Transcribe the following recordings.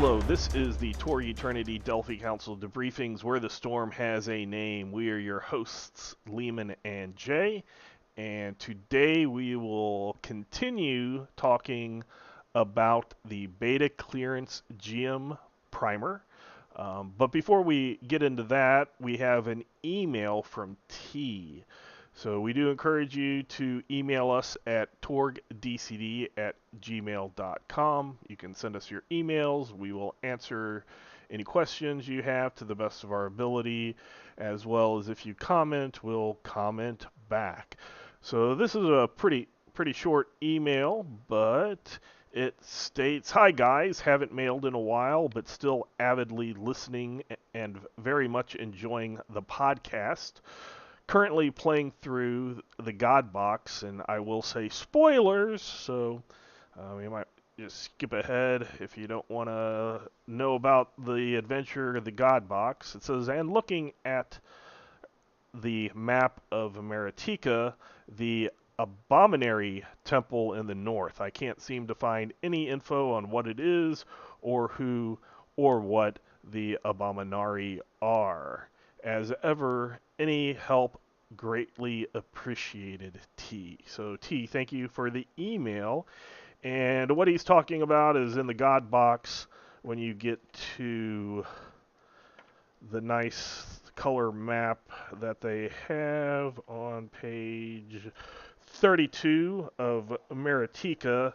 Hello, this is the Torg Eternity Delphi Council Debriefings, where the storm has a name. We are your hosts, Leamon and Jay, and today we will continue talking about the beta clearance GM primer. But before we get into that, we have an email from T. So we do encourage you to email us at torgdcd@gmail.com. You can send us your emails. We will answer any questions you have to the best of our ability, as well as if you comment, we'll comment back. So this is a pretty short email, but it states, "Hi guys, haven't mailed in a while, but still avidly listening and very much enjoying the podcast. Currently playing through the God Box, and I will say spoilers, so we might just skip ahead if you don't want to know about the adventure of the God Box." It says, "And looking at the map of Maritika, the Abominary Temple in the north. I can't seem to find any info on what it is or who or what the Abominari are. As ever, any help greatly appreciated, T." So T, thank you for the email. And what he's talking about is in the God Box, when you get to the nice color map that they have on page 32 of Maritika,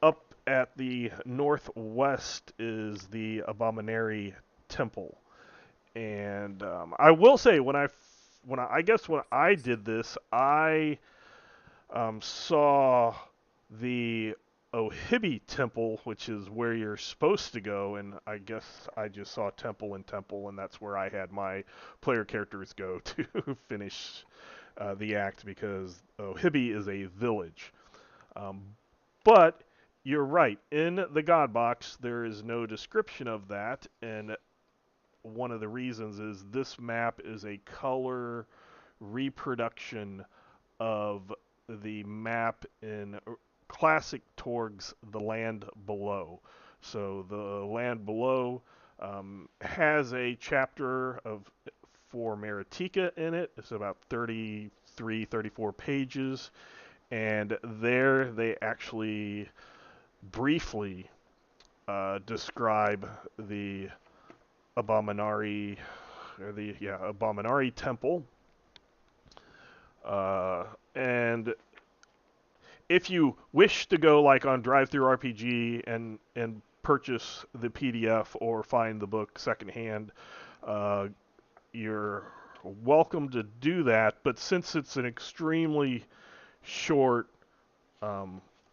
up at the northwest is the Abominary Temple. And I will say, when I did this, I saw the Ohibi Temple, which is where you're supposed to go, and I guess I just saw Temple and Temple, and that's where I had my player characters go to finish the act, because Ohibi is a village. But you're right, in the God Box, there is no description of that, and one of the reasons is this map is a color reproduction of the map in Classic Torg's The Land Below. So the Land Below has a chapter for Maritika in it. It's about 33, 34 pages, and there they actually briefly describe the Abominari Temple. And if you wish to go like on Drive-Thru RPG and purchase the PDF or find the book secondhand, you're welcome to do that. But since it's an extremely short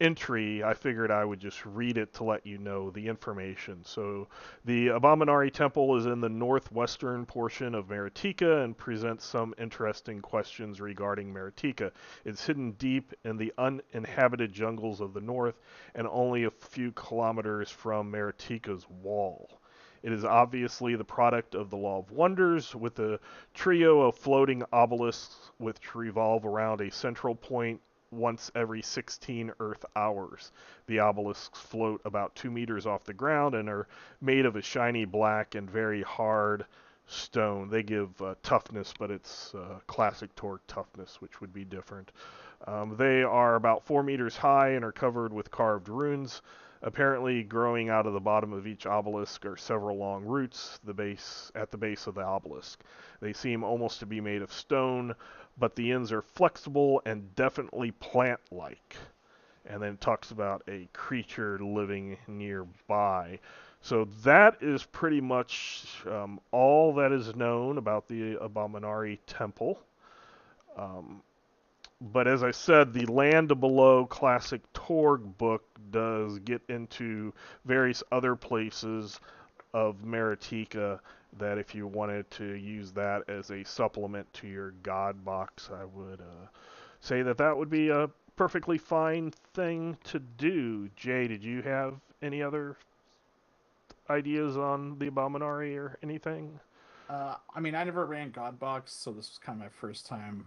entry, I figured I would just read it to let you know the information. So the Abominari Temple is in the northwestern portion of Maritika and presents some interesting questions regarding Maritika. It's hidden deep in the uninhabited jungles of the north and only a few kilometers from Maritika's wall. It is obviously the product of the Law of Wonders, with a trio of floating obelisks which revolve around a central point once every 16 Earth hours. The obelisks float about 2 meters off the ground and are made of a shiny black and very hard stone. They give toughness, but it's classic Torg toughness, which would be different. They are about 4 meters high and are covered with carved runes. Apparently, growing out of the bottom of each obelisk are several long roots at the base of the obelisk. They seem almost to be made of stone, but the ends are flexible and definitely plant-like. And then it talks about a creature living nearby. So that is pretty much all that is known about the Abominari Temple. But as I said, the Land Below Classic Torg book does get into various other places of Maritika that if you wanted to use that as a supplement to your God Box, I would say that would be a perfectly fine thing to do. Jay, did you have any other ideas on the Abominari or anything? I mean, I never ran Godbox, so this was kind of my first time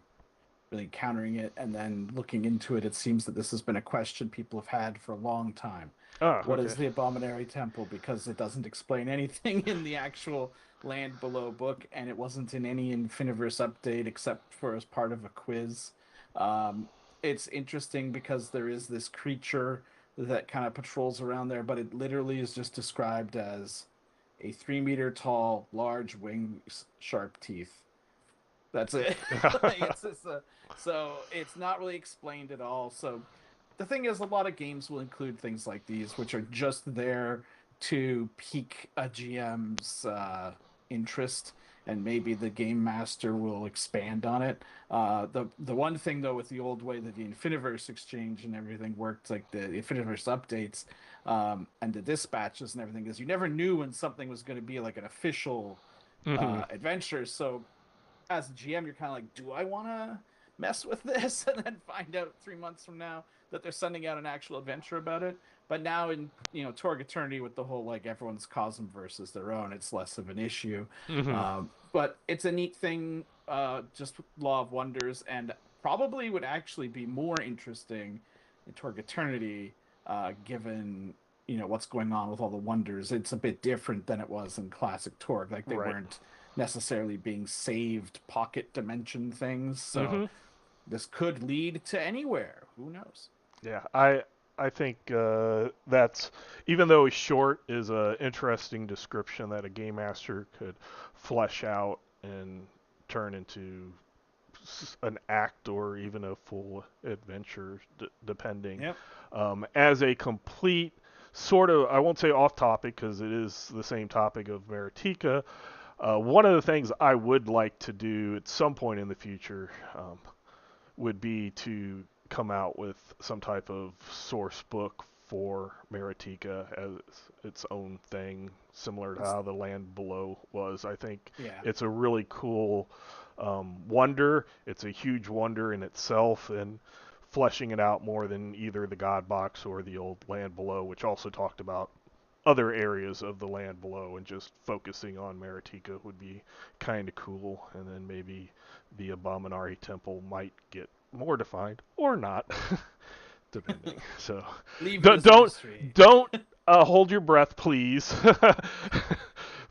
really countering it. And then looking into it, it seems that this has been a question people have had for a long time. Ah, What okay. is the Abominary Temple? Because it doesn't explain anything in the actual Land Below book, and it wasn't in any Infiniverse update except for as part of a quiz. Um, it's interesting because there is this creature that kind of patrols around there, but it literally is just described as a 3 meter tall, large wings, sharp teeth. That's it. Like, it's just so it's not really explained at all. So the thing is, a lot of games will include things like these, which are just there to pique a GM's interest, and maybe the game master will expand on it. The one thing though with the old way that the Infiniverse exchange and everything worked, like the Infiniverse updates and the dispatches and everything, is you never knew when something was going to be like an official Hmm. adventure. So as a GM, you're kind of like, do I want to mess with this? And then find out 3 months from now that they're sending out an actual adventure about it. But now in Torg Eternity with the whole like everyone's Cosm versus their own, it's less of an issue. Hmm. But it's a neat thing, just Law of Wonders, and probably would actually be more interesting in Torg Eternity, given what's going on with all the wonders. It's a bit different than it was in classic Torg. Like they Right. weren't necessarily being saved pocket dimension things. So Hmm. this could lead to anywhere. Who knows? Yeah, I think that's, even though it's short, is a interesting description that a game master could flesh out and turn into an act or even a full adventure, depending. Yep. As a complete sort of, I won't say off topic because it is the same topic of Maritika. One of the things I would like to do at some point in the future would be to come out with some type of source book for Maritika as its own thing, similar to It's how the Land Below was. I think yeah. it's a really cool wonder. It's a huge wonder in itself, and fleshing it out more than either the God Box or the old Land Below, which also talked about other areas of the Land Below, and just focusing on Maritika would be kind of cool. And then maybe the Abominari Temple might get more defined or not, depending. So Leave it don't as a don't mystery. don't hold your breath, please,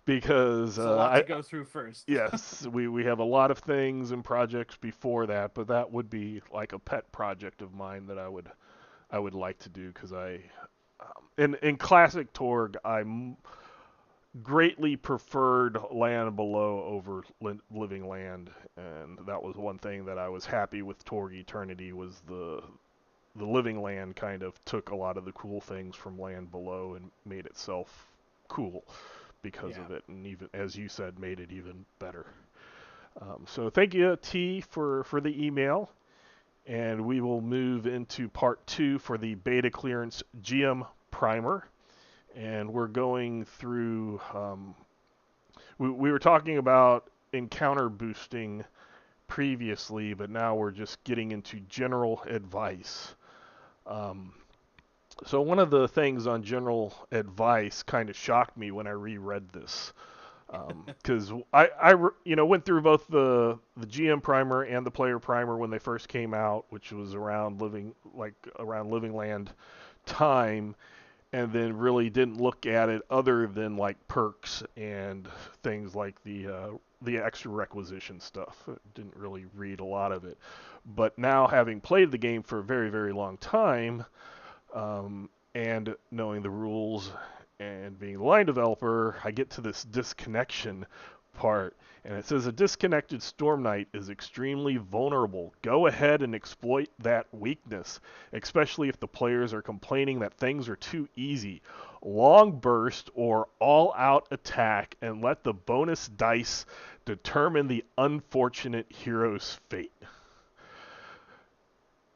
because It's a lot I to go through first. yes, we have a lot of things and projects before that, but that would be like a pet project of mine that I would like to do because in classic Torg greatly preferred Land Below over Living Land, and that was one thing that I was happy with Torg Eternity was the Living Land kind of took a lot of the cool things from Land Below and made itself cool because Yeah. of it, and even as you said, made it even better. So thank you, T, for the email, and we will move into part two for the beta clearance GM primer, and we're going through. We were talking about encounter boosting previously, but now we're just getting into general advice. Um, so one of the things on general advice kind of shocked me when I reread this, because I went through both the GM primer and the player primer when they first came out, which was around Living Land time, and then really didn't look at it other than like perks and things like the extra requisition stuff. Didn't really read a lot of it, but now having played the game for a very very long time, and knowing the rules and being a line developer, I get to this disconnection part, and it says a disconnected Storm Knight is extremely vulnerable. Go ahead and exploit that weakness, especially if the players are complaining that things are too easy. Long burst or all out attack, and let the bonus dice determine the unfortunate hero's fate.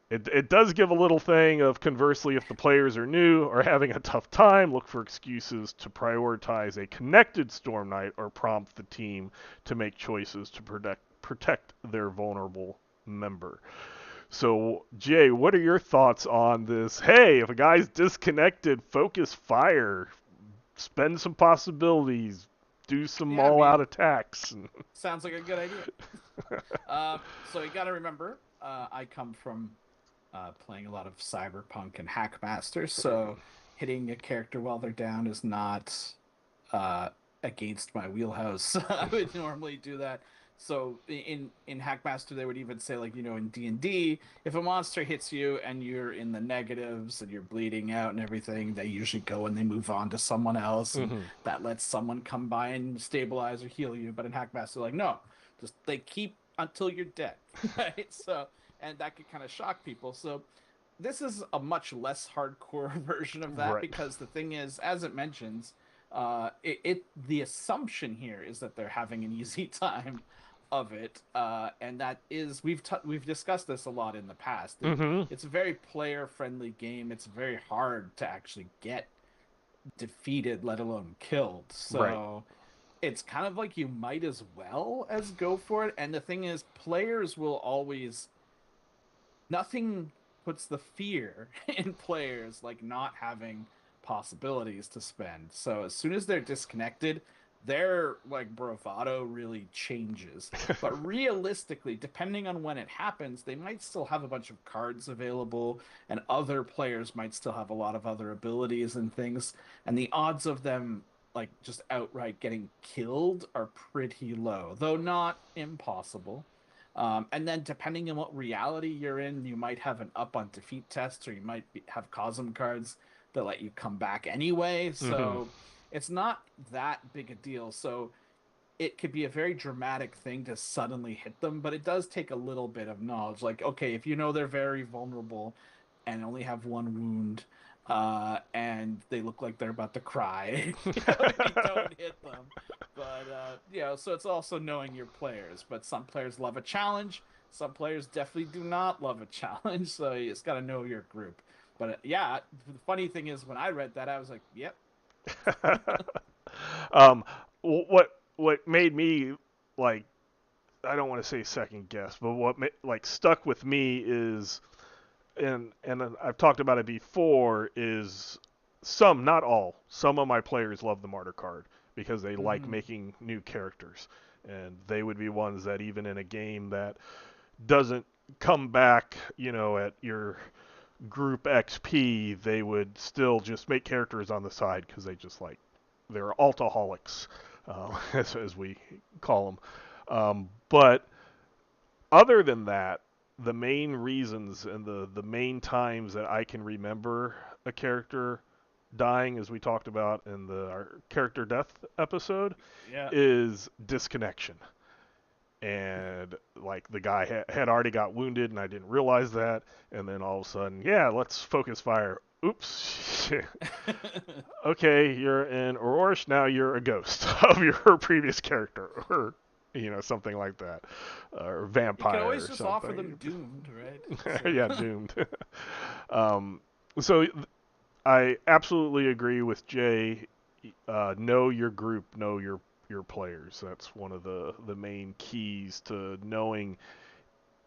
It does give a little thing of, conversely, if the players are new or having a tough time, look for excuses to prioritize a connected Storm Knight or prompt the team to make choices to protect their vulnerable member. So, Jay, what are your thoughts on this? Hey, if a guy's disconnected, focus fire, spend some possibilities, do some Yeah, I all out mean, attacks. sounds like a good idea. So you got to remember, I come from playing a lot of Cyberpunk and Hackmaster, so hitting a character while they're down is not uh, against my wheelhouse. I would normally do that. So in Hackmaster, they would even say, like, in D&D, if a monster hits you and you're in the negatives and you're bleeding out and everything, they usually go and they move on to someone else, and Hmm. that lets someone come by and stabilize or heal you. But in Hackmaster, like, no, just they keep until you're dead, right? So, and that could kind of shock people. So this is a much less hardcore version of that, Right. because the thing is, as it mentions, the assumption here is that they're having an easy time of it, and that is, we've discussed this a lot in the past. Hmm. It's a very player friendly game. It's very hard to actually get defeated, let alone killed. Right. So it's kind of like you might as well as go for it. And the thing is, players will always, nothing puts the fear in players like not having possibilities to spend. So as soon as they're disconnected, their like bravado really changes. But realistically, depending on when it happens, they might still have a bunch of cards available, and other players might still have a lot of other abilities and things. And the odds of them like just outright getting killed are pretty low, though not impossible. And then depending on what reality you're in, you might have an up on defeat test, or you might have Cosm cards that let you come back anyway. Hmm. So it's not that big a deal. So it could be a very dramatic thing to suddenly hit them, but it does take a little bit of knowledge. Like, okay, if you know they're very vulnerable and only have one wound, and they look like they're about to cry, maybe don't hit them. But so it's also knowing your players. But some players love a challenge. Some players definitely do not love a challenge. So you just got to know your group. But yeah, the funny thing is, when I read that, I was like, "Yep." um, what made me like, I don't want to say second guess, but like stuck with me is, and I've talked about it before, is some, not all, some of my players love the martyr card because they like Hmm. making new characters, and they would be ones that even in a game that doesn't come back, at your group XP, they would still just make characters on the side because they're altaholics, as we call them. But other than that, the main reasons and the main times that I can remember a character dying, as we talked about in our character death episode, Yeah. is disconnection. And like the guy had already got wounded, and I didn't realize that. And then all of a sudden, yeah, let's focus fire. Oops. Okay, you're in Aurorish, now you're a ghost of your previous character, or something like that, or You can vampire always or just offer them something. doomed, right? So Yeah, doomed. um, so I absolutely agree with Jay. Know your group, know your players. That's one of the main keys to knowing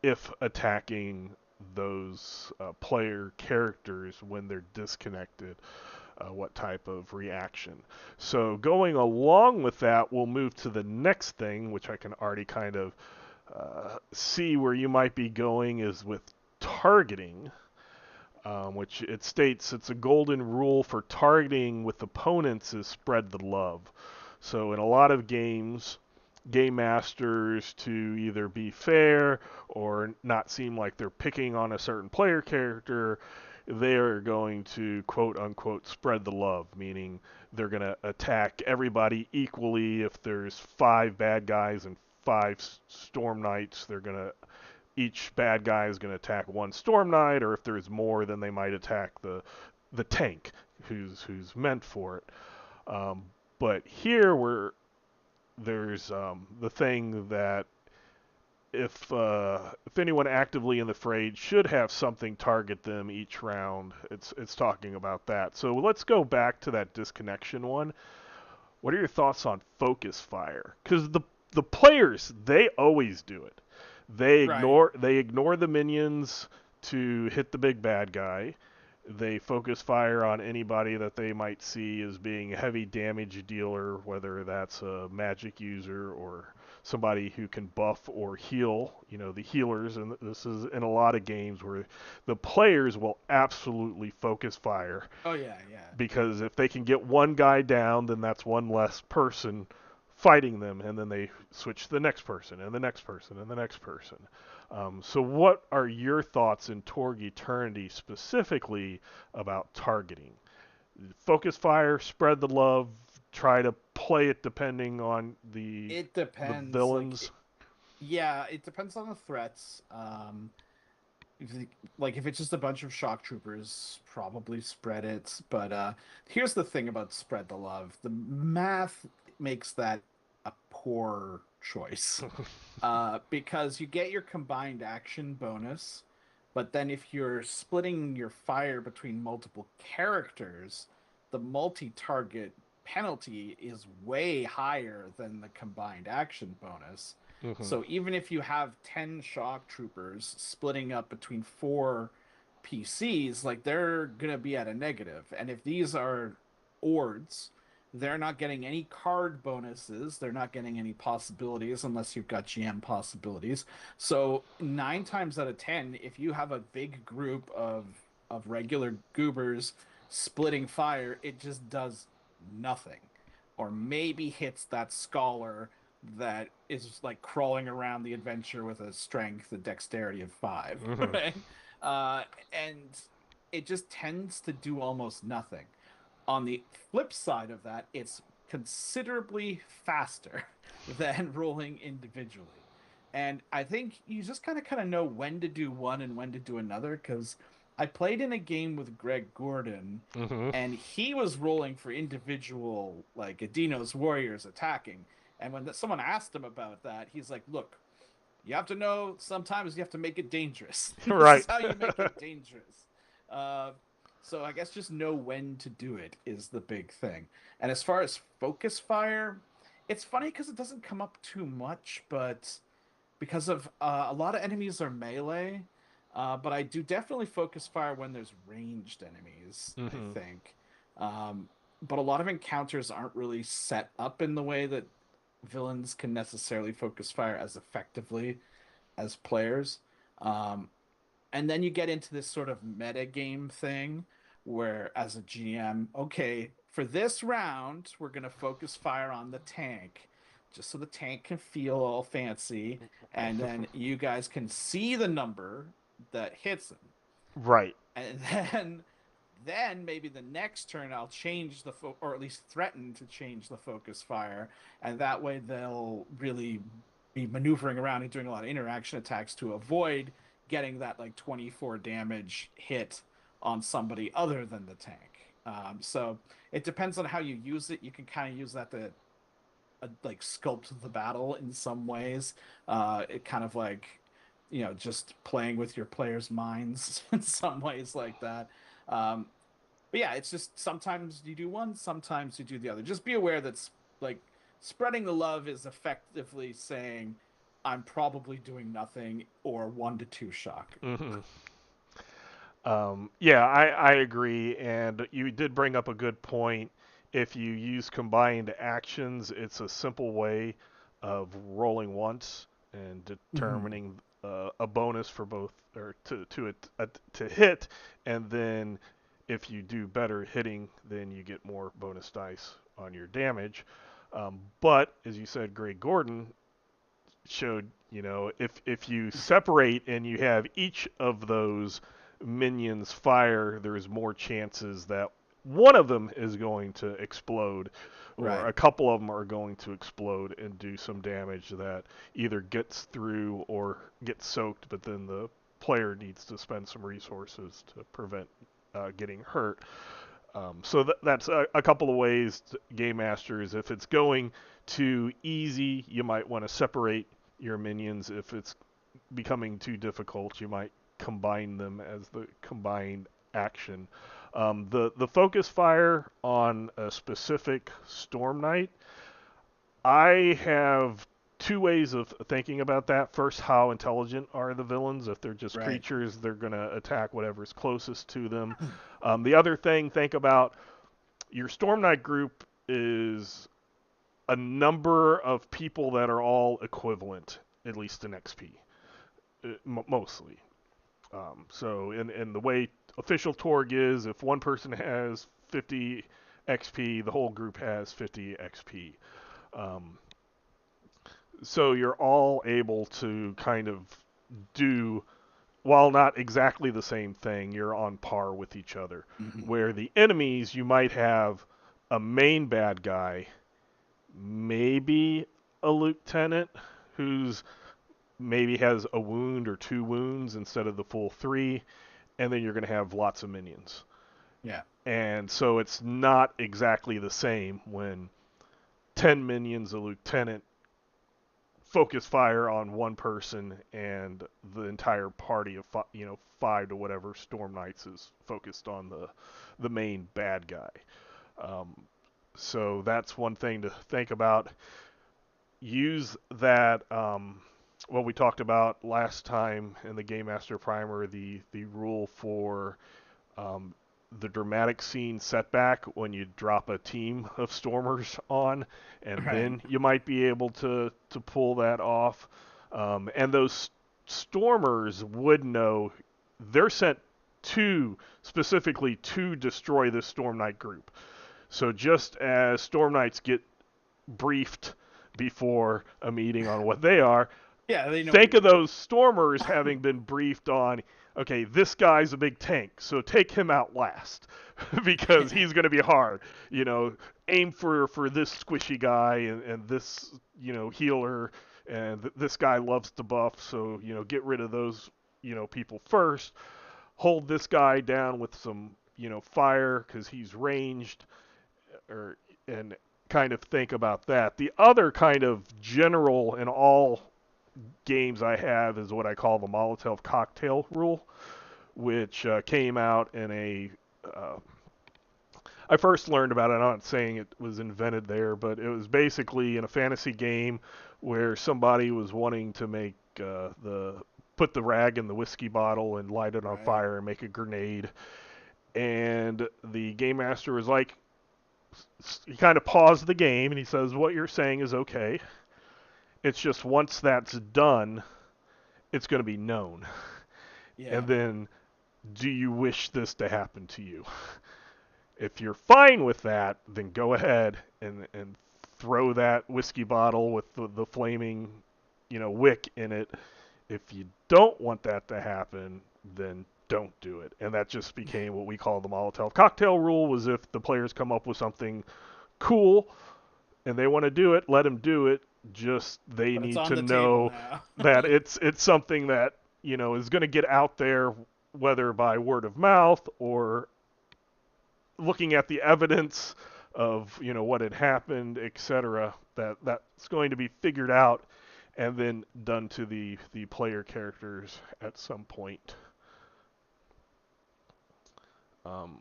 if attacking those player characters when they're disconnected, what type of reaction. So going along with that, we'll move to the next thing, which I can already kind of see where you might be going, is with targeting, which it states it's a golden rule for targeting with opponents is spread the love. So in a lot of games, game masters, to either be fair or not seem like they're picking on a certain player character, they are going to quote unquote spread the love, meaning they're going to attack everybody equally. If there's 5 bad guys and 5 storm knights, they're going to, each bad guy is going to attack one storm knight, or if there's more, then they might attack the tank who's meant for it. Um, but here there's the thing that if anyone actively in the fray should have something target them each round, it's talking about that. So let's go back to that disconnection one. What are your thoughts on focus fire? Because the players, they always do it. They right. ignore the minions to hit the big bad guy. They focus fire on anybody that they might see as being a heavy damage dealer, whether that's a magic user or somebody who can buff or heal, the healers, and this is in a lot of games where the players will absolutely focus fire Oh yeah, yeah. because if they can get one guy down, then that's one less person fighting them, and then they switch to the next person and the next person and the next person. So, what are your thoughts in Torg Eternity specifically about targeting? Focus fire, spread the love, try to play it depending on It the depends. villains. Yeah, it depends on the threats. If the- like if it's just a bunch of shock troopers, probably spread it. But here's the thing about spread the love: the math makes that a poor choice. Because you get your combined action bonus, but then if you're splitting your fire between multiple characters, the multi-target penalty is way higher than the combined action bonus. Hmm. So even if you have 10 shock troopers splitting up between 4 PCs, like they're going to be at a negative. And if these are ords, they're not getting any card bonuses. They're not getting any possibilities unless you've got GM possibilities. So 9 times out of 10, if you have a big group of regular goobers splitting fire, it just does nothing, or maybe hits that scholar that is like crawling around the adventure with a strength, a dexterity of 5, Hmm. right? And it just tends to do almost nothing. On the flip side of that, it's considerably faster than rolling individually. And I think you just kind of know when to do one and when to do another, because I played in a game with Greg Gordon, Hmm. and he was rolling for individual, like Adino's warriors attacking. And when someone asked him about that, he's like, "Look, you have to know sometimes you have to make it dangerous. This Right. is how you make it dangerous." Uh, so I guess just know when to do it is the big thing. And as far as focus fire, it's funny because it doesn't come up too much, but because of a lot of enemies are melee, but I do definitely focus fire when there's ranged enemies, I Hmm. think. Um, but a lot of encounters aren't really set up in the way that villains can necessarily focus fire as effectively as players. Um, and then you get into this sort of meta game thing where, as a GM, okay, for this round, we're going to focus fire on the tank just so the tank can feel all fancy. And then you guys can see the number that hits them. Right. And then maybe the next turn I'll change or at least threaten to change the focus fire, and that way they'll really be maneuvering around and doing a lot of interaction attacks to avoid getting that like 24 damage hit on somebody other than the tank. So it depends on how you use it. You can kind of use that to like sculpt the battle in some ways. It kind of like just playing with your players' minds in some ways like that. Um, but yeah, it's just sometimes you do one, sometimes you do the other. Just be aware that's like spreading the love is effectively saying I'm probably doing nothing or 1 to 2 shock. Hmm. Yeah, I agree, and you did bring up a good point. If you use combined actions, it's a simple way of rolling once and Mhm. determining a bonus for both, or to hit, and then if you do better hitting, then you get more bonus dice on your damage. But as you said, Greg Gordon showed, if you separate and you have each of those minions fire, there's more chances that one of them is going to explode, or Right. a couple of them are going to explode and do some damage that either gets through or gets soaked, but then the player needs to spend some resources to prevent getting hurt. So that's a couple of ways, game masters. If it's going too easy, you might want to separate your minions. If it's becoming too difficult, you might combine them as the combined action. The focus fire on a specific Storm Knight, I have two ways of thinking about that. First, how intelligent are the villains? If they're just Right. creatures, they're going to attack whatever's closest to them. The other thing, think about your Storm Knight group is a number of people that are all equivalent, at least in XP, mostly. So in the way official Torg is, if one person has 50 XP, the whole group has 50 XP. Um, so you're all able to kind of do, while not exactly the same thing, you're on par with each other. Mhm. Where the enemies, you might have a main bad guy, maybe a lieutenant who's maybe has a wound or two wounds instead of the full three, and then you're going to have lots of minions. Yeah. And so it's not exactly the same when 10 minions, a lieutenant, focus fire on one person, and the entire party of 5 to whatever Storm Knights is focused on the main bad guy. Um, so that's one thing to think about. Use that what we talked about last time in the Game Master Primer, the rule for um, the dramatic scene setback when you drop a team of stormers on, and Right. then you might be able to pull that off. And those stormers would know they're sent specifically to destroy this Storm Knight group. So just as Storm Knights get briefed before a meeting on what they are, Yeah, they know what think you're of doing. those stormers having been briefed on, okay, this guy's a big tank, so take him out last because he's going to be hard. Aim for this squishy guy and this, healer, and this guy loves to buff, so, get rid of those, people first. Hold this guy down with some, fire because he's ranged, and kind of think about that. The other kind of general in all games I have is what I call the Molotov cocktail rule, which came out in a. I first learned about it. I'm not saying it was invented there, but it was basically in a fantasy game where somebody was wanting to make the put the rag in the whiskey bottle and light it on Right. fire and make a grenade. And the game master was like, he kind of paused the game and he says, "What you're saying is okay. It's just once that's done, it's going to be known. Yeah. And then, do you wish this to happen to you? If you're fine with that, then go ahead and throw that whiskey bottle with the flaming, wick in it. If you don't want that to happen, then don't do it." And that just became what we call the Molotov cocktail rule. Was if the players come up with something cool and they want to do it, let them do it. Just they But it's need on to the table know now. that it's something that is going to get out there, whether by word of mouth or looking at the evidence of what had happened, etc. That's going to be figured out and then done to the player characters at some point. Um,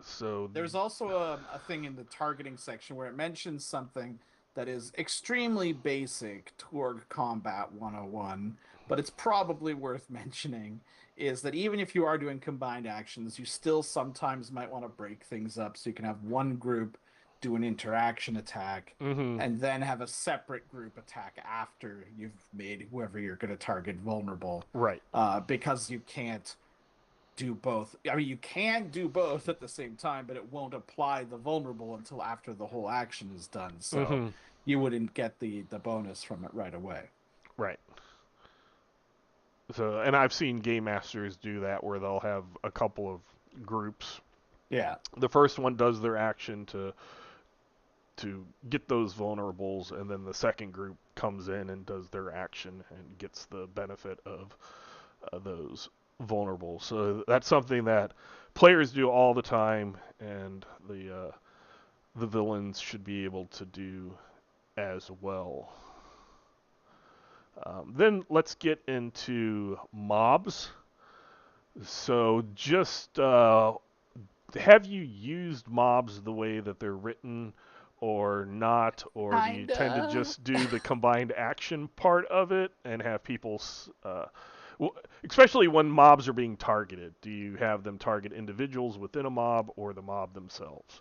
so There's also a thing in the targeting section where it mentions something that is extremely basic Torg Combat 101, but it's probably worth mentioning is that even if you are doing combined actions, you still sometimes might want to break things up so you can have one group do an interaction attack mm-hmm, and then have a separate group attack after you've made whoever you're going to target vulnerable. right. Because you can't do both. I mean, you can do both at the same time, but it won't apply the vulnerable until after the whole action is done. So Mm-hmm, you wouldn't get the bonus from it right away. right. So, and I've seen game masters do that where they'll have a couple of groups. Yeah. The first one does their action to get those vulnerables, and then the second group comes in and does their action and gets the benefit of those vulnerables. So that's something that players do all the time, and the villains should be able to do as well. Then let's get into mobs. So just have you used mobs the way that they're written or not, or do you tend to Kinda. just do the combined action part of it and have people, especially when mobs are being targeted? Do you have them target individuals within a mob or the mob themselves?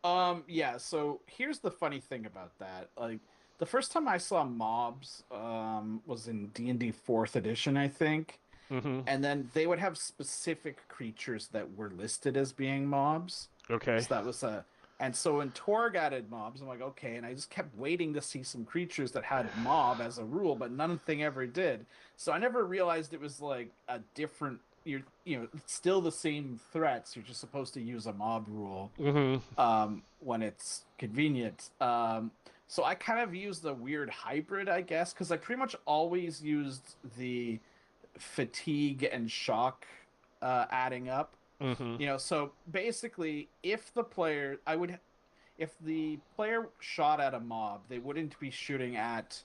Yeah, so here's the funny thing about that. Like the first time I saw mobs was in D&D 4th edition, I think. Mm-hmm. And then they would have specific creatures that were listed as being mobs. Okay. So that was a and so when Torg added mobs, I'm like, okay, and I just kept waiting to see some creatures that had mob as a rule, but nothing ever did. So I never realized it was like a different it's still the same threats. You're just supposed to use a mob rule Mm-hmm. when it's convenient. So I kind of used a weird hybrid, I guess, because I pretty much always used the fatigue and shock adding up. Mm-hmm. So basically, if the player shot at a mob, they wouldn't be shooting at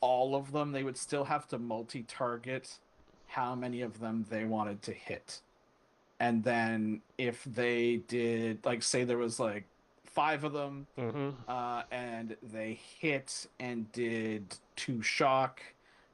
all of them. They would still have to multi-target how many of them they wanted to hit. And then if they did, like, say there was like five of them, Mm-hmm. and they hit and did two shock,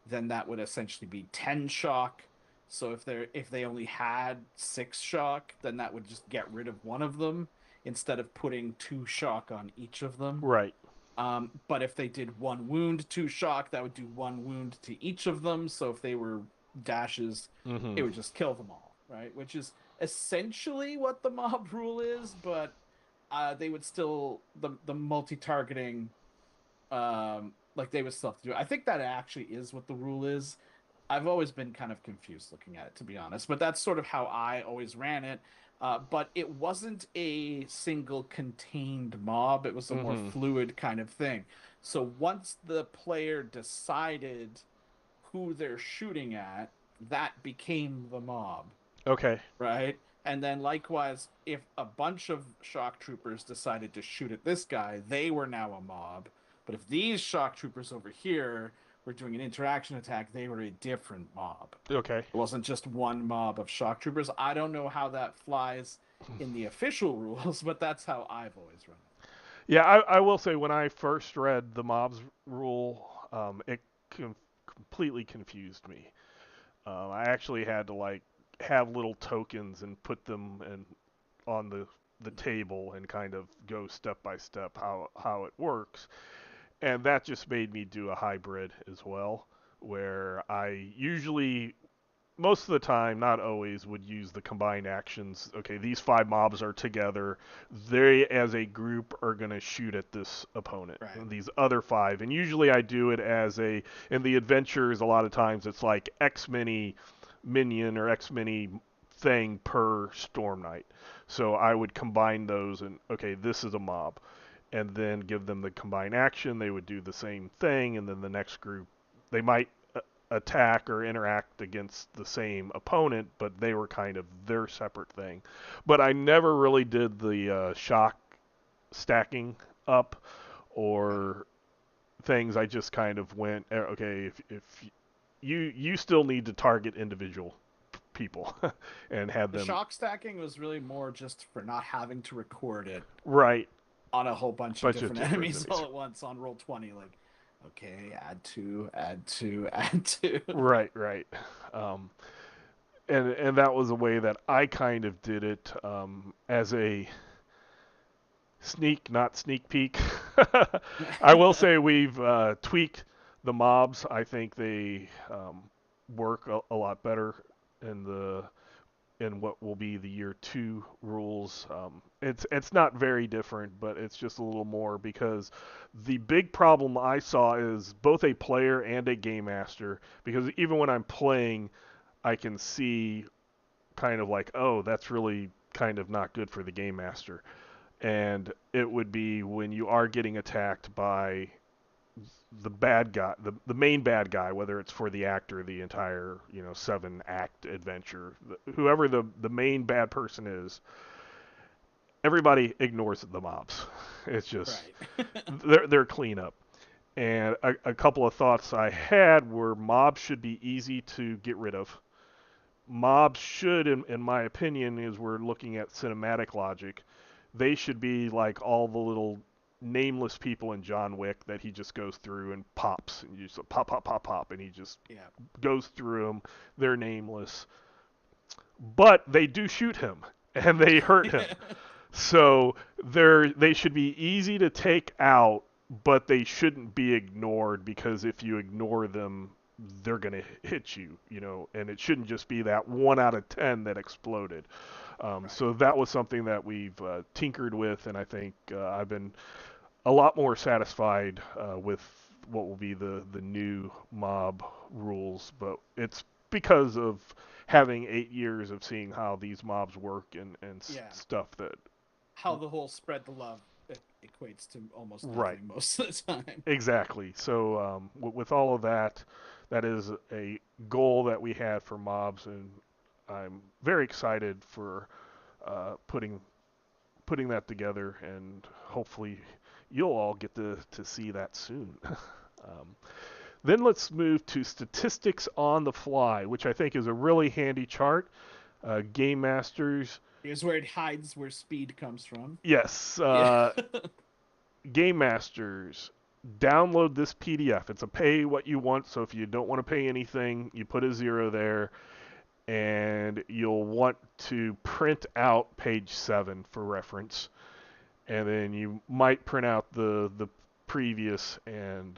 then that would essentially be 10 shock. So if they only had six shock, then that would just get rid of one of them instead of putting two shock on each of them. Right. But if they did one wound, two shock, that would do one wound to each of them. So if they were dashes, Mm-hmm. it would just kill them all, right? Which is essentially what the mob rule is, but they would still the multi-targeting, like they would still have to do it. I think that actually is what the rule is. I've always been kind of confused looking at it, to be honest, but that's sort of how I always ran it. But it wasn't a single contained mob, it was a more Mm-hmm. fluid kind of thing. So once the player decided who they're shooting at, that became the mob, Okay. right? And then likewise, if a bunch of shock troopers decided to shoot at this guy, they were now a mob. But if these shock troopers over here were doing an interaction attack, they were a different mob. Okay. It wasn't just one mob of shock troopers. I don't know how that flies in the official rules, but that's how I've always run it. Yeah, I will say when I first read the mobs rule, it completely confused me. I actually had to like have little tokens and put them in on the table and kind of go step by step how it works. And that just made me do a hybrid as well, where I usually most of the time, not always, would use the combined actions. Okay, these five mobs are together. They, as a group, are going to shoot at this opponent. Right. And these other five, and usually I do it as in the adventures, a lot of times it's like X many minion or X many thing per Storm Knight. So I would combine those and, okay, this is a mob. And then give them the combined action. They would do the same thing, and then the next group, they might attack or interact against the same opponent, but they were kind of their separate thing. But I never really did the shock stacking up Right. or things. I just kind of went, okay, if you still need to target individual people and had The them shock stacking was really more just for not having to record it right on a whole bunch of bunch of different different enemies enemies. all at once on roll 20. Like, okay, add two, add two, add two. Right, right. Um, and that was a way that I kind of did it as a sneak, not sneak peek. I will say we've tweaked the mobs. I think they work a lot better in the in what will be the year two rules. It's not very different, but it's just a little more because the big problem I saw is both a player and a game master. Because even when I'm playing, I can see kind of like, oh, that's really kind of not good for the game master. And it would be when you are getting attacked by the bad guy, the main bad guy, whether it's for the act or the entire, 7 act adventure, whoever the main bad person is, everybody ignores the mobs. It's just Right. they're cleanup. And a couple of thoughts I had were mobs should be easy to get rid of. Mobs should, in my opinion, as we're looking at cinematic logic, they should be like all the little nameless people in John Wick that he just goes through and pops, and you just pop, pop, pop, pop, and he just Yeah. goes through them. They're nameless, but they do shoot him and they hurt him. So they should be easy to take out, but they shouldn't be ignored because if you ignore them, they're going to hit you, and it shouldn't just be that 1 out of 10 that exploded. Right. So that was something that we've tinkered with, and I think I've been a lot more satisfied with what will be the new mob rules, but it's because of having 8 years of seeing how these mobs work and Yeah. stuff that How the whole spread the love equates to almost right. nothing most of the time. Exactly. So with all of that, that is a goal that we had for mobs, and I'm very excited for putting that together, and hopefully you'll all get to see that soon. Then let's move to statistics on the fly, which I think is a really handy chart. Game Masters, Here's where it hides where speed comes from. yes, Yeah. Game Masters, download this PDF. It's a pay what you want, so if you don't want to pay anything, you put a 0 there, and you'll want to print out page 7 for reference, and then you might print out the previous and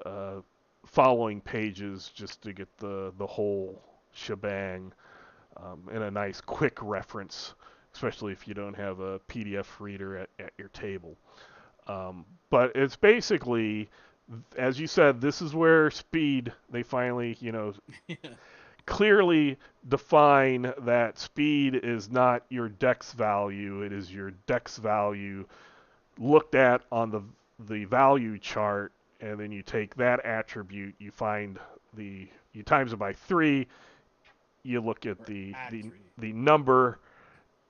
uh, following pages just to get the whole shebang in a nice quick reference, especially if you don't have a PDF reader at your table. But it's basically, as you said, this is where speed, they finally, Yeah. clearly define that speed is not your dex value, it is your dex value looked at on the value chart, and then you take that attribute, you times it by 3, you look at Or the add the three. the number,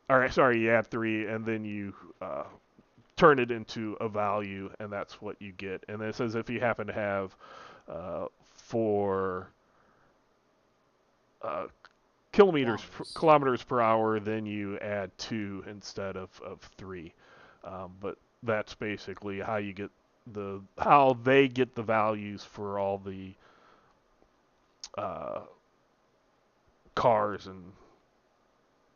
or sorry, you add 3, and then you turn it into a value, and that's what you get. And it says if you happen to have for uh, Kilometers. kilometers per hour, then you add 2 instead of 3. But that's basically how you get how they get the values for all the uh, cars and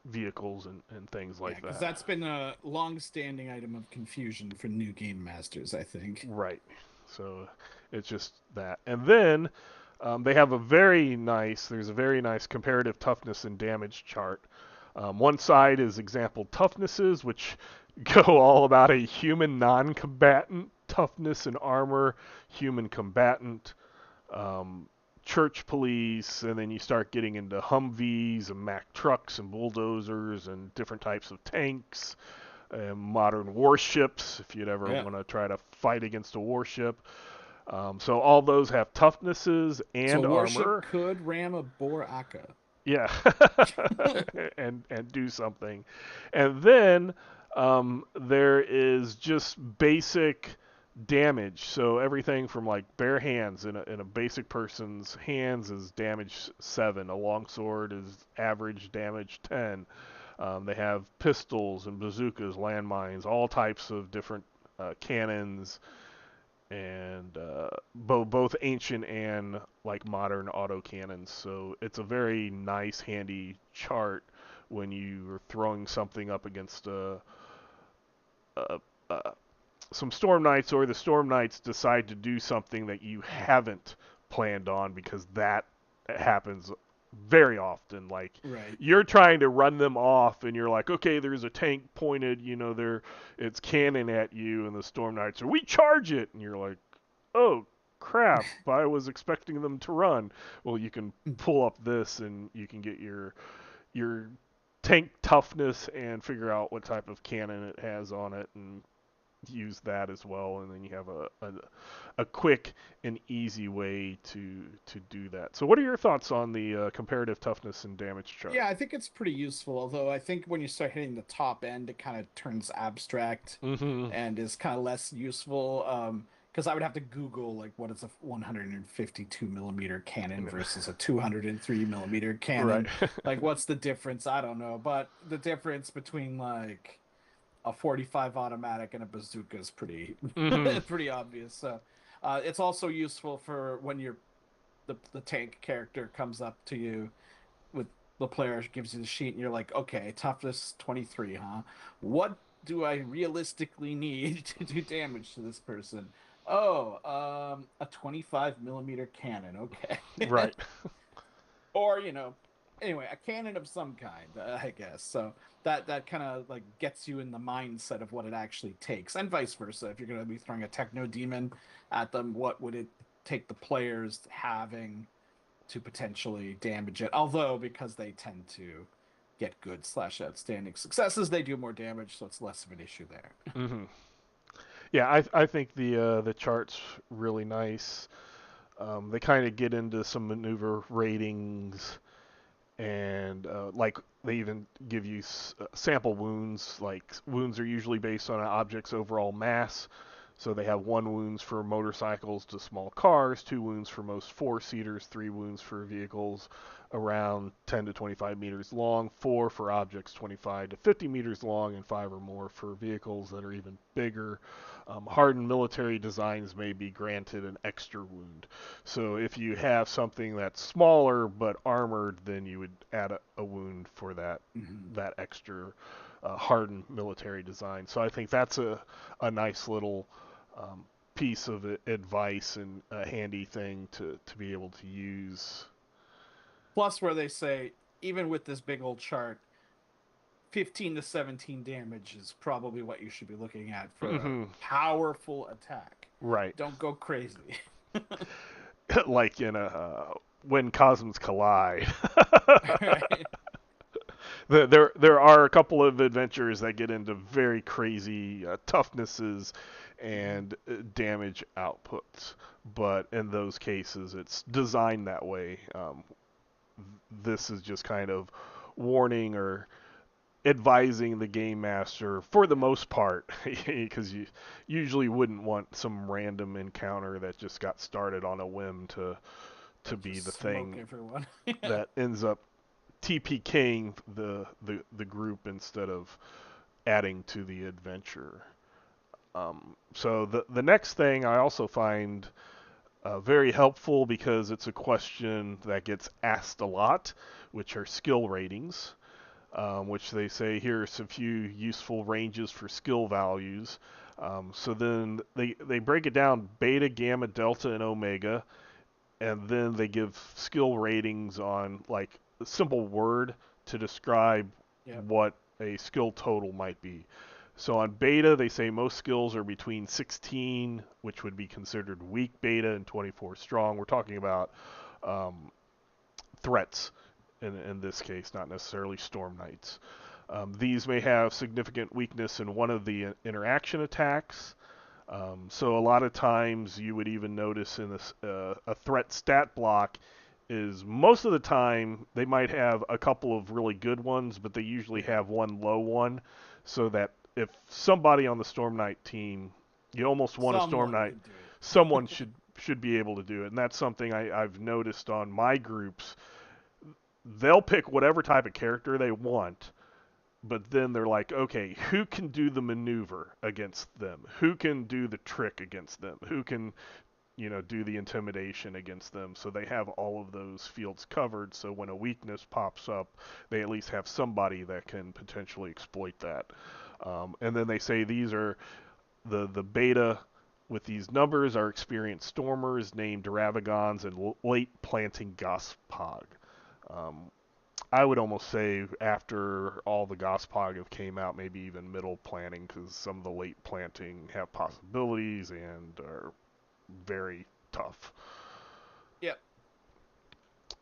vehicles and things Yeah, like because that. that's been a long-standing item of confusion for new game masters, I think. Right. So it's just that. And then they have there's a very nice comparative toughness and damage chart. One side is example toughnesses, which go all about a human non-combatant, toughness and armor, human combatant, um, church police, and then you start getting into Humvees and Mack trucks and bulldozers and different types of tanks and modern warships if you'd ever Yeah. want to try to fight against a warship. So all those have toughnesses So a and warship armor. could ram a Bor Aka. Yeah, and do something, and then there is just basic damage. So everything from like bare hands in a basic person's hands is damage 7. A longsword is average damage 10. They have pistols and bazookas, landmines, all types of different cannons, and both ancient and like modern autocannons. So it's a very nice, handy chart when you are throwing something up against a, a some Storm Knights, or the Storm Knights decide to do something that you haven't planned on, because that happens very often. Like Right. you're trying to run them off, and you're like, okay, there's a tank pointed, it's cannon at you, and the Storm Knights are, we charge it, and you're like, oh crap, I was expecting them to run. Well, you can pull up this, and you can get your tank toughness and figure out what type of cannon it has on it, and use that as well, and then you have a quick and easy way to do that. So what are your thoughts on the comparative toughness and damage chart? Yeah, I think it's pretty useful, although I think when you start hitting the top end, it kind of turns abstract Mm-hmm. and is kind of less useful. Because I would have to Google like what is a 152 millimeter cannon versus a 203 millimeter Right. cannon. Like, what's the difference? I don't know. But the difference between like a 45 automatic and a bazooka is pretty Mm-hmm. pretty obvious. So, it's also useful for when the tank character comes up to you with the player gives you the sheet and you're like, okay, toughness 23, huh? What do I realistically need to do damage to this person? Oh, a 25 millimeter cannon. Okay. Right. Or anyway, a cannon of some kind, I guess. So that kind of like gets you in the mindset of what it actually takes, and vice versa. If you're going to be throwing a techno demon at them, what would it take the players having to potentially damage it? Although, because they tend to get good slash outstanding successes, they do more damage, so it's less of an issue there. Hmm. Yeah, I think the chart's really nice. They kind of get into some maneuver ratings, and like they even give you sample wounds. Like wounds are usually based on an object's overall mass. So they have 1 wounds for motorcycles to small cars, 2 wounds for most 4-seaters, 3 wounds for vehicles around 10 to 25 meters long, 4 for objects 25 to 50 meters long, and 5 or more for vehicles that are even bigger. Hardened military designs may be granted an extra wound. So if you have something that's smaller but armored, then you would add a wound for that Mm-hmm. that extra hardened military design. So I think that's a nice little piece of advice and a handy thing to be able to use. Plus, where they say, even with this big old chart, 15 to 17 damage is probably what you should be looking at for a Hmm. powerful attack. Right. Don't go crazy. Like in a when cosms collide. Right. There are a couple of adventures that get into very crazy toughnesses Mm-hmm. and damage outputs, but in those cases, it's designed that way. This is just kind of warning or advising the game master for the most part, because you usually wouldn't want some random encounter that just got started on a whim to be the Just smoke thing everyone. Yeah. that ends up TPKing the group instead of adding to the adventure. So the next thing I also find very helpful because it's a question that gets asked a lot, which are skill ratings, which they say here are some few useful ranges for skill values. So then they break it down beta, gamma, delta, and omega, and then they give skill ratings on like a simple word to describe Yep. what a skill total might be. So on beta, they say most skills are between 16, which would be considered weak beta, and 24 strong. We're talking about um, threats in this case, not necessarily storm knights. These may have significant weakness in one of the interaction attacks. So a lot of times you would even notice in this a threat stat block is most of the time they might have a couple of really good ones, but they usually Yeah. have one low one, so that if somebody on the Storm Knight team, you almost want a Storm Someone Knight, can do someone it. should be able to do it, and that's something I've noticed on my groups. They'll pick whatever type of character they want, but then they're like, okay, who can do the maneuver against them? Who can do the trick against them? Who can, do the intimidation against them? So they have all of those fields covered. So when a weakness pops up, they at least have somebody that can potentially exploit that. And then they say these are the beta with these numbers are experienced stormers named Ravagons and late planting Gospog. Um, I would almost say after all the Gospog have came out, maybe even middle planting, because some of the late planting have possibilities and are very tough. Yep.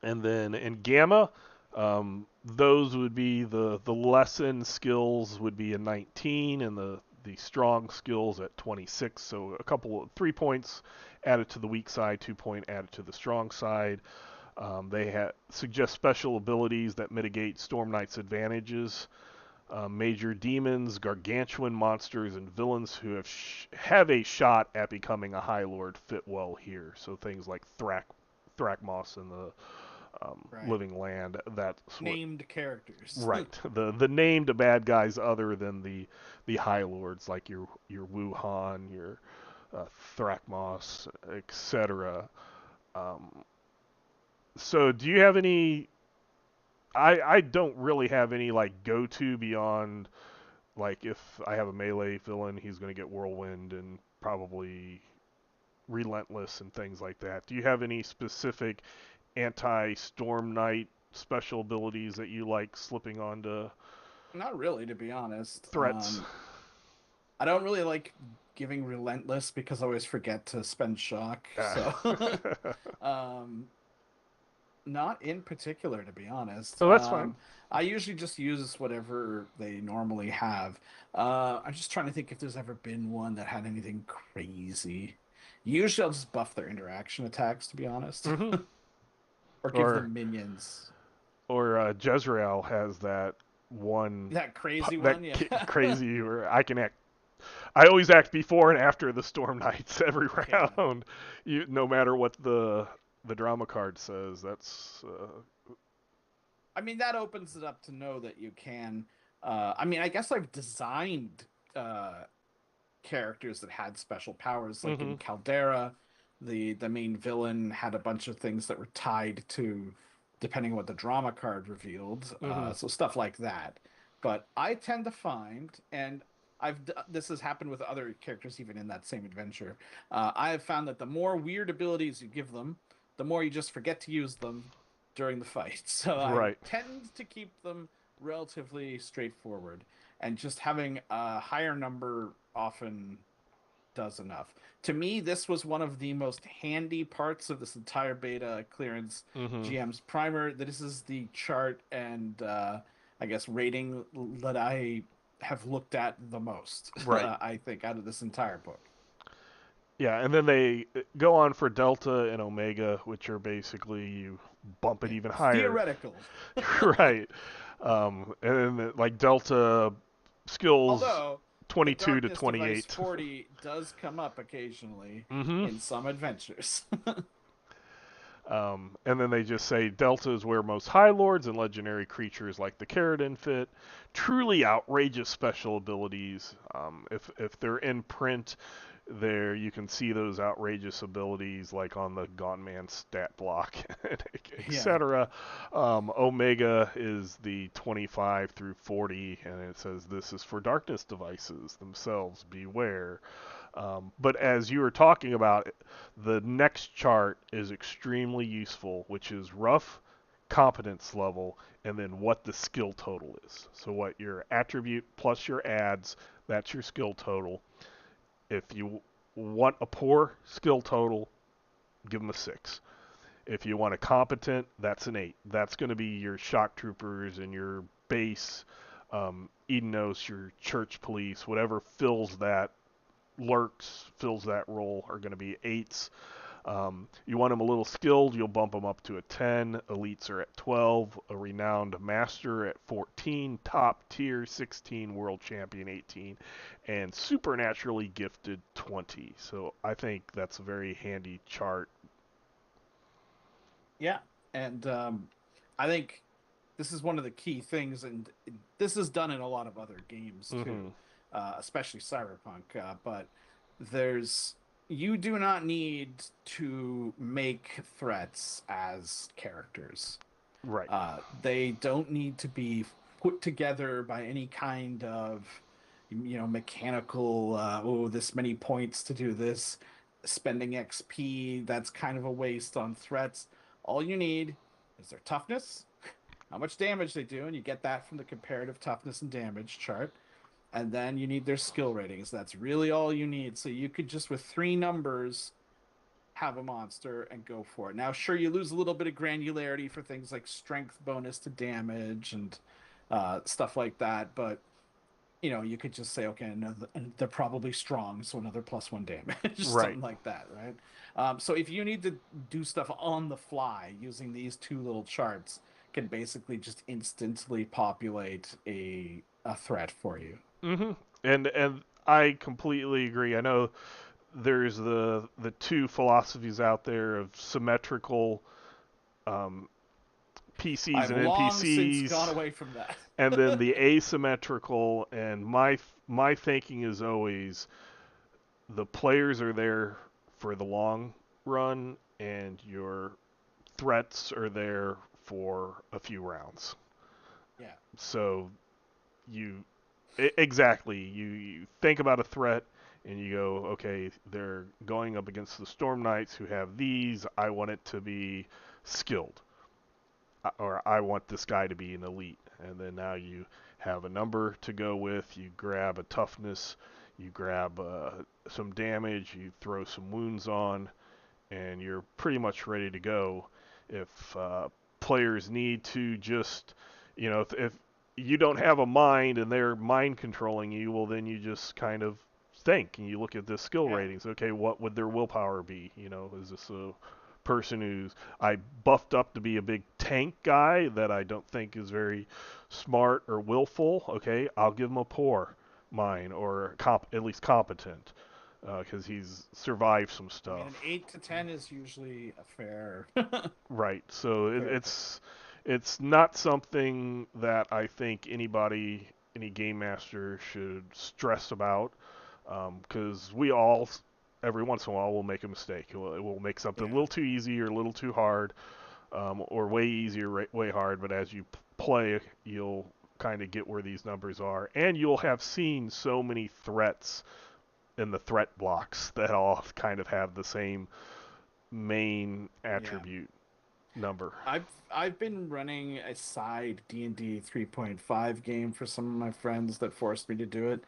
And then in Gamma, those would be the lesson skills would be a 19, and the strong skills at 26. So a couple of 3 points added to the weak side, 2 point added to the strong side. They suggest special abilities that mitigate Storm Knight's advantages. Major demons, gargantuan monsters, and villains who have a shot at becoming a High Lord fit well here. So things like Thrakmos and the Right. Living Land. That's what. Named characters. Right. The named bad guys other than the High Lords, like your Wuhan, your Thrakmos, etc. Um, so do you have any? I don't really have any like go to beyond Like if I have a melee villain, he's going to get whirlwind and probably relentless and things like that. Do you have any specific anti-storm knight special abilities that you like slipping onto Not really, to be honest. threats? I don't really like giving relentless because I always forget to spend shock. Ah. So, um, not in particular, to be honest. Oh, that's fine. I usually just use whatever they normally have. I'm just trying to think if there's ever been one that had anything crazy. Usually, I'll just buff their interaction attacks, to be honest, Hmm. or give Or them minions. Jezreel has that one That crazy that one, yeah. crazy where I can act. I always act before and after the Storm Knights every Yeah. round. No matter what the drama card says. That's I mean, that opens it up to know that you can. I mean, I guess I've designed uh, characters that had special powers, like in hmm Caldera, the main villain had a bunch of things that were tied to, depending on what the drama card revealed. hmm So stuff like that. But I tend to find, and this has happened with other characters even in that same adventure. I have found that the more weird abilities you give them, the more you just forget to use them during the fight. So I right. tend to keep them relatively straightforward, and just having a higher number often does enough. To me, this was one of the most handy parts of this entire beta clearance hmm GM's primer. This is the chart and I guess rating that I have looked at the most, Right. I think, out of this entire book. Yeah, and then they go on for Delta and Omega, which are basically you bump it Yeah. even higher. Theoretical. Right. And then like Delta skills Although the 22 to Darkness Device 28. 40 does come up occasionally hmm in some adventures. And then they just say Delta is where most High Lords and legendary creatures like the Keratin fit. Truly outrageous special abilities. If they're in print, there you can see those outrageous abilities like on the Gaunt Man stat block, Yeah. etc. Omega is the 25 through 40, and it says this is for darkness devices themselves. Beware. But as you were talking about, the next chart is extremely useful, which is rough competence level and then what the skill total is. So what your attribute plus your adds, that's your skill total. If you want a poor skill total, give them a 6. If you want a competent, that's an 8. That's going to be your shock troopers and your base, Edenos, your church police, whatever fills that fills that role are going to be 8s. You want them a little skilled, you'll bump them up to a 10. Elites are at 12. A renowned master at 14. Top tier 16. World champion 18. And supernaturally gifted 20. So I think that's a very handy chart. Yeah. And I think this is one of the key things, and this is done in a lot of other games hmm too, especially Cyberpunk. But there's you do not need to make threats as characters. Right. They don't need to be put together by any kind of, mechanical. Oh, this many points to do this, spending XP. That's kind of a waste on threats. All you need is their toughness, how much damage they do, and you get that from the comparative toughness and damage chart. And then you need their skill ratings. That's really all you need. So you could just, with three numbers, have a monster and go for it. Now, sure, you lose a little bit of granularity for things like strength bonus to damage and stuff like that, but you could just say, okay, and they're probably strong, so another +1 damage, Right. something like that, right? So if you need to do stuff on the fly using these two little charts, can basically just instantly populate a threat for you. hmm And I completely agree. I know there's the two philosophies out there of symmetrical um, PCs I've and long since gone NPCs, away from that. and then the asymmetrical. And my thinking is always the players are there for the long run, and your threats are there for a few rounds. Yeah. So you Exactly. You think about a threat and you go, okay, they're going up against the Storm Knights who have these. I want it to be skilled, or I want this guy to be an elite. And then now you have a number to go with. You grab a toughness, you grab some damage, you throw some wounds on, and you're pretty much ready to go. If players need to just, if you don't have a mind and they're mind controlling you, well, then you just kind of think and you look at the skill Yeah. ratings. Okay, what would their willpower be? Is this a person who's I buffed up to be a big tank guy that I don't think is very smart or willful? Okay, I'll give him a poor mind or at least competent because he's survived some I mean, stuff. an 8 to 10 is usually a fair Right. So fair thing. it's not something that I think any game master should stress about, because we all, every once in a while, will make a mistake. We'll make something a Yeah. little too easy or a little too hard, or way easy or way hard. But as you play, you'll kind of get where these numbers are, and you'll have seen so many threats in the threat blocks that all kind of have the same main Yeah. attribute number. I've been running a side D&D 3.5 game for some of my friends that forced me to do it.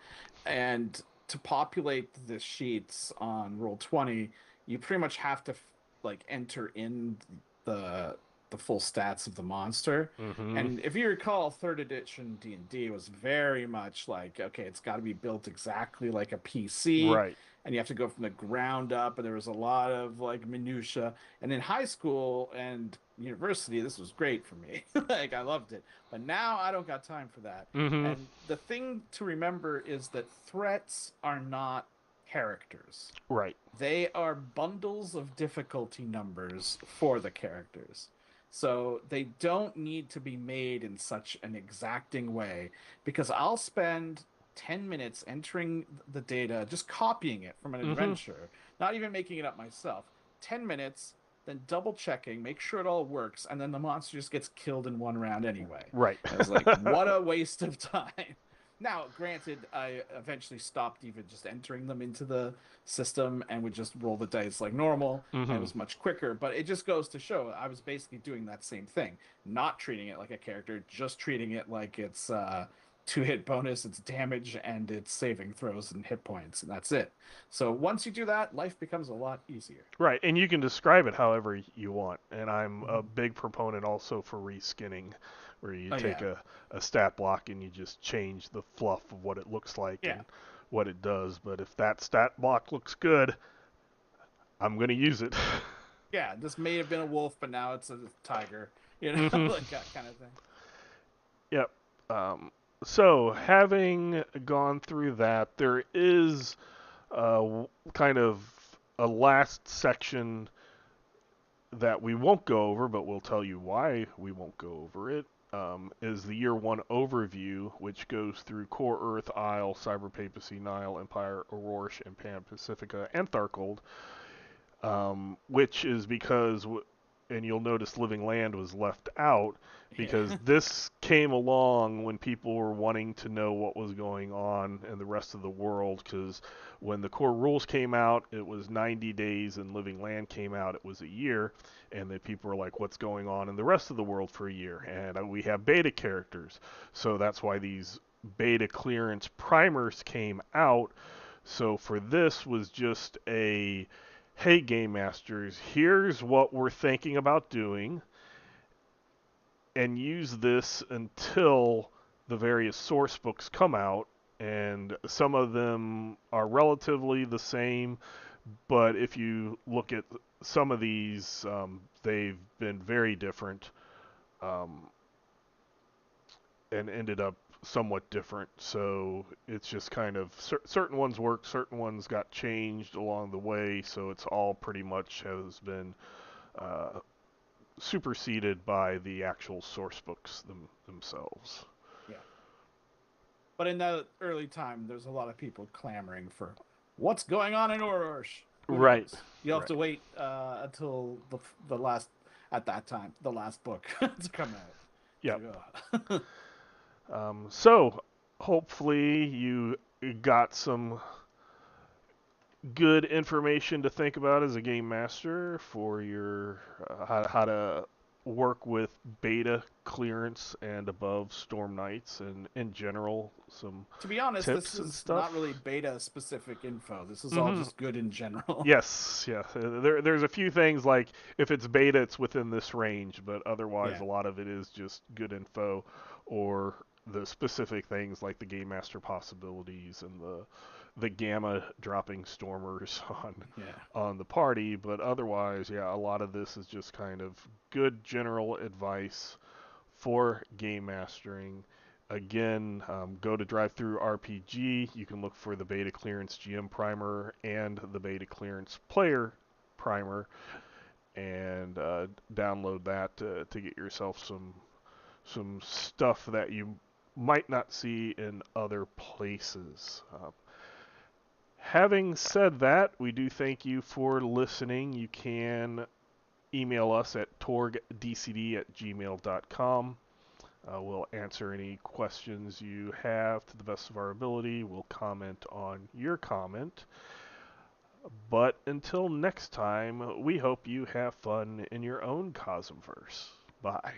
And to populate the sheets on Roll20, you pretty much have to like enter in the the full stats of the monster. Mm-hmm. And if you recall, third edition D&D was very much like, okay, it's got to be built exactly like a PC, Right. and you have to go from the ground up, and there was a lot of like minutia. And in high school and university, this was great for me. Like I loved it. But now I don't got time for that. Mm-hmm. And the thing to remember is that threats are not characters. Right. They are bundles of difficulty numbers for the characters. So they don't need to be made in such an exacting way because I'll spend 10 minutes entering the data, just copying it from an Mm-hmm. adventure, not even making it up myself. 10 minutes, then double checking, make sure it all works, and then the monster just gets killed in one round anyway. Right. And it's like, what a waste of time. Now, granted, I eventually stopped even just entering them into the system and would just roll the dice like normal, and it Mm-hmm. was much quicker. But it just goes to show I was basically doing that same thing, not treating it like a character, just treating it like it's two hit bonus, it's damage, and it's saving throws and hit points, and that's it. So once you do that, life becomes a lot easier. Right. And you can describe it however you want. And I'm a Mm-hmm. big proponent also for reskinning, where you Oh take yeah, a stat block and you just change the fluff of what it looks like yeah, and what it does. But if that stat block looks good, I'm going to use it. yeah. This may have been a wolf, but now it's a tiger. Mm-hmm. Like that kind of thing. Yep. So, having gone through that, there is kind of a last section that we won't go over, but we'll tell you why we won't go over it. Is the year one overview, which goes through Core Earth, Isle, Cyber Papacy, Nile, Empire, Aurorish, and Pan Pacifica, and Tharkold, which is because, and you'll notice Living Land was left out because Yeah. this came along when people were wanting to know what was going on in the rest of the world. Because when the core rules came out, it was 90 days, and Living Land came out, it was a year. And then people were like, what's going on in the rest of the world for a year? And we have beta characters. So that's why these beta clearance primers came out. So for this was just a hey, Game Masters, here's what we're thinking about doing, and use this until the various source books come out. And some of them are relatively the same, but if you look at some of these, they've been very different, um, and ended up somewhat different. So it's just kind of certain ones worked, certain ones got changed along the way. So it's all pretty much has been uh, superseded by the actual source books themselves. Yeah. But in that early time, there's a lot of people clamoring for what's going on in Orosh. Who Right, knows? You'll have right. to wait until the last at that time the last book to come out. It's Yep. like, oh. So hopefully you got some good information to think about as a game master for your how to work with beta clearance and above Storm Knights, and in general some To be honest, this tips and is not really stuff. beta specific info. This is all Hmm. just good in general. Yes, yeah. There's a few things like if it's beta, it's within this range, but otherwise, Yeah. a lot of it is just good info, or the specific things like the game master possibilities and the gamma dropping stormers Yeah. on the party. But otherwise, yeah, a lot of this is just kind of good general advice for game mastering. Again, go to Drive Through RPG. You can look for the beta clearance GM primer and the beta clearance player primer, and download that to get yourself some stuff that you might not see in other places. Having said that, we do thank you for listening. You can email us at torgdcd@gmail.com. We'll answer any questions you have to the best of our ability. We'll comment on your comment. But until next time, we hope you have fun in your own Cosmverse. Bye.